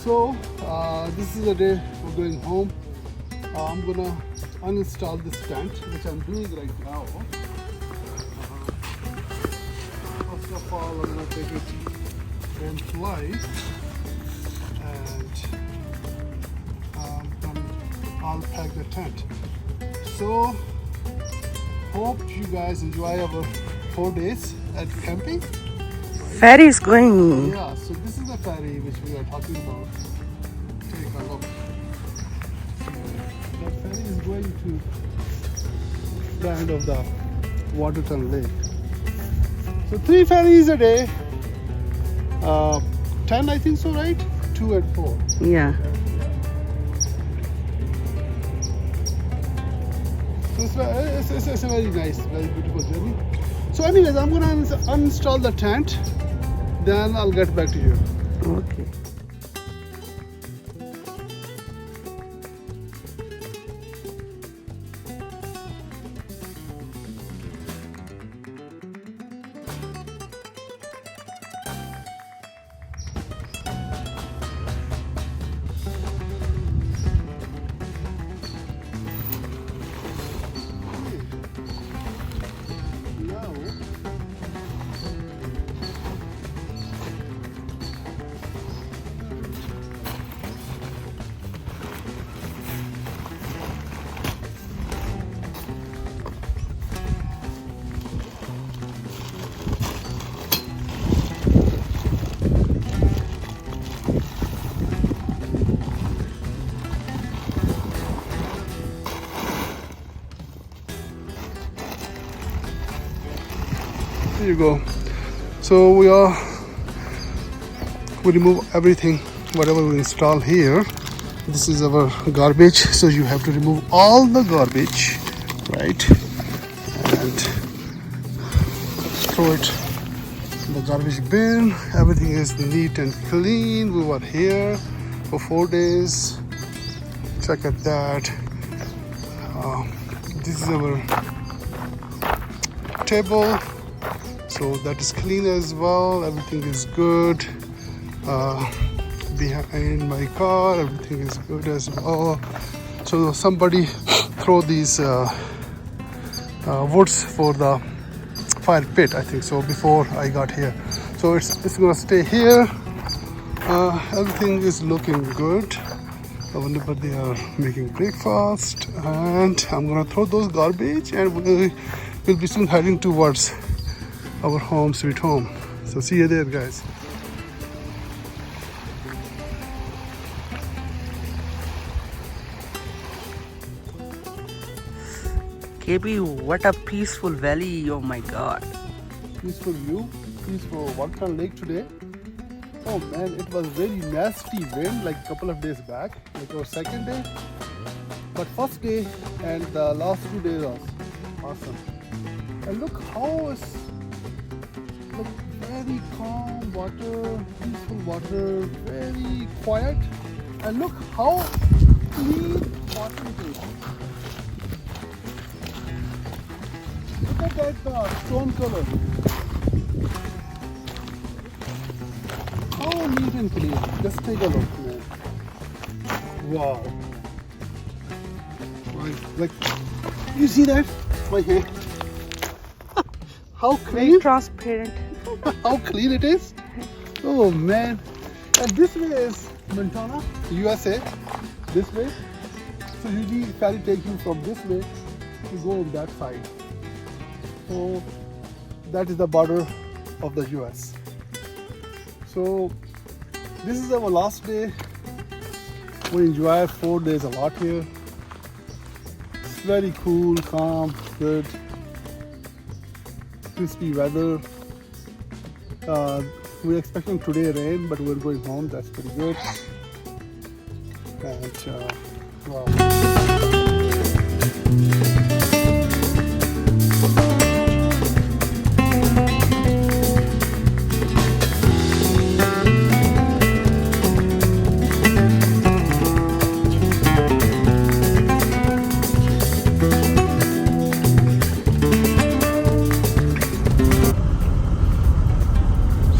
So this is the day we're going home. I'm gonna uninstall this tent, which I'm doing right now. First of all, I'm gonna take it in flight, and then I'll pack the tent. So hope you guys enjoy our 4 days at camping. Ferry is going. Yeah, so this is the ferry which we are talking about. Take a look. So the ferry is going to the end of the Waterton Lake. So 3 ferries a day. 10 I think so, right? 2 and 4. Yeah. So it's a very nice, very beautiful journey. So anyways, I'm gonna uninstall the tent. Then I'll get back to you. Okay. Now, there you go. So we remove everything, whatever we install here. This is our garbage, so you have to remove all the garbage, right? And throw it in the garbage bin. Everything is neat and clean. We were here for 4 days. Check at that. This is our table. So that is clean as well. Everything is good. Behind my car, everything is good as well. So somebody throw these woods for the fire pit, I think so, before I got here. So it's gonna stay here. Everything is looking good. Whenever they are making breakfast, and I'm gonna throw those garbage, and we'll be soon heading towards our home sweet home. So see you there, guys. KB, what a peaceful valley. Oh my god. Peaceful view, peaceful Waterton Lake today. Oh man, it was very nasty wind like a couple of days back, like our second day. But first day and the last 2 days was awesome. And look how it's very calm water, peaceful water, very quiet. And look how clean water it is. Look at that stone color. How neat and clean. Just take a look, man. Wow. Like, you see that? My hand. How Very clean? transparent. How clean it is. Oh man. And this way is Montana, USA. This way. So usually ferry takes you from this way to go on that side. So that is the border of the US. So this is our last day. We enjoyed 4 days a lot here. It's very cool, calm, good. Crispy weather. We're expecting today rain, but we're going home. That's pretty good. And wow.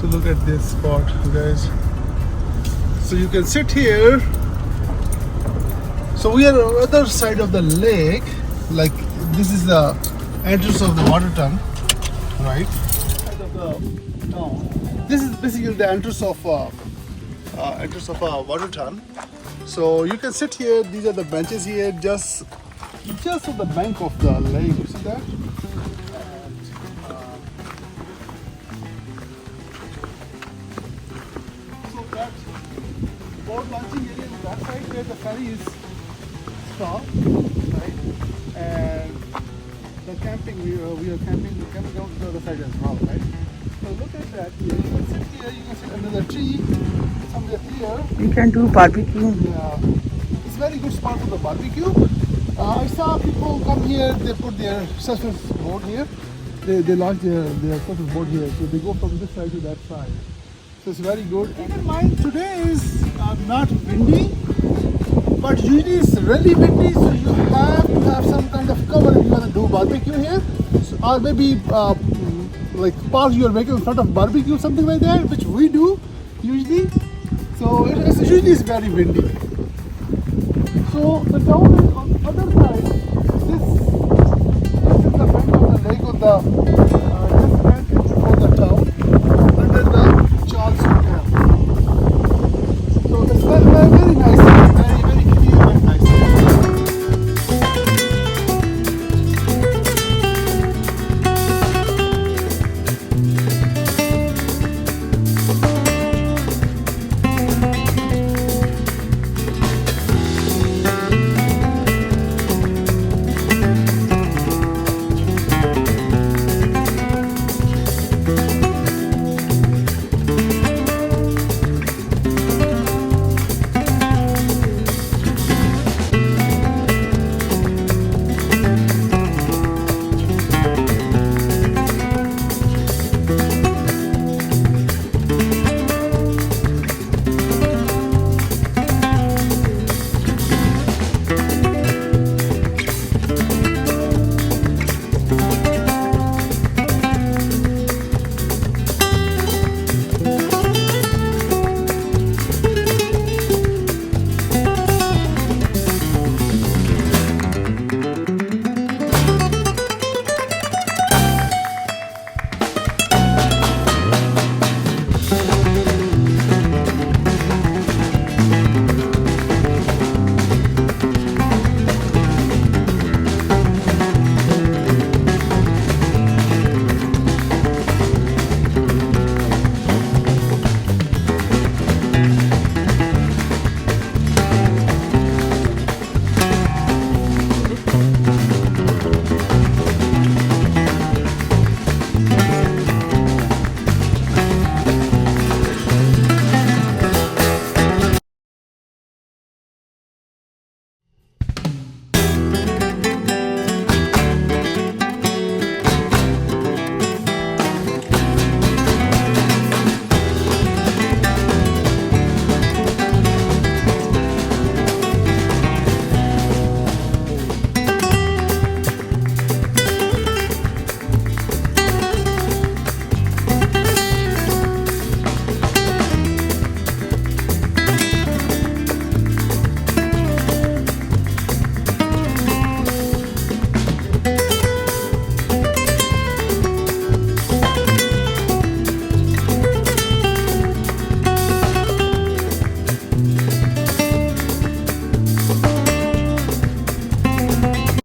So look at this spot, guys. So you can sit here. So we are on the other side of the lake. Like this is the entrance of the Waterton, right? Side of the town. This is basically the entrance of Waterton. So you can sit here. These are the benches here, just on the bank of the lake. You see that? And, so that boat launching area is that side where the ferry is stopped, right? And the camping, we are camping to the other side as well, right? So look at that here. You can sit here, you can sit under the tree, somewhere here. You can do barbecue. Yeah. It's very good spot for the barbecue. I saw people come here, they put their surface board here. They launch their surface board here. So they go from this side to that side. So it's very good. Keep in mind, today is not windy, but usually it's really windy, so you have to have some kind of cover if you want to do barbecue here. So, or maybe like park your vehicle in front of barbecue, something like that, which we do usually. So it's usually it's very windy. So the town is on the other side. This is the bank of the lake of the